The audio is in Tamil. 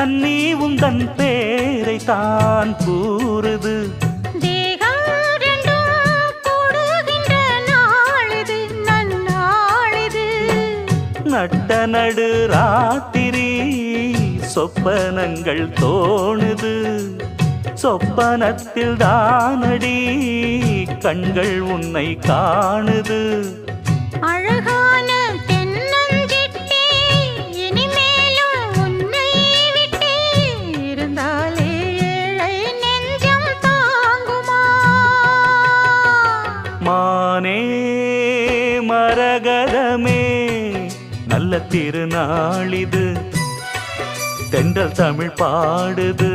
கன்னி உந்தன் பேரை தான் கூறுது. தேகம் ரெண்டும் கூடுகின்ற நாளிது நன்னாளிது. நட்ட நடு ராத்திரி சொப்பனங்கள் தோணுது. சொப்பனத்தில் தானடி கண்கள் உன்னை காணுது. அழகான தென்னஞ்சிட்டே இனிமேலும் உன்னை விட்டே இருந்தாலே ஏழை நெஞ்சம் தாங்குமா? மானே மரகதமே நல்ல திருநாளிது. தென்றல் தமிழ் பாடுது.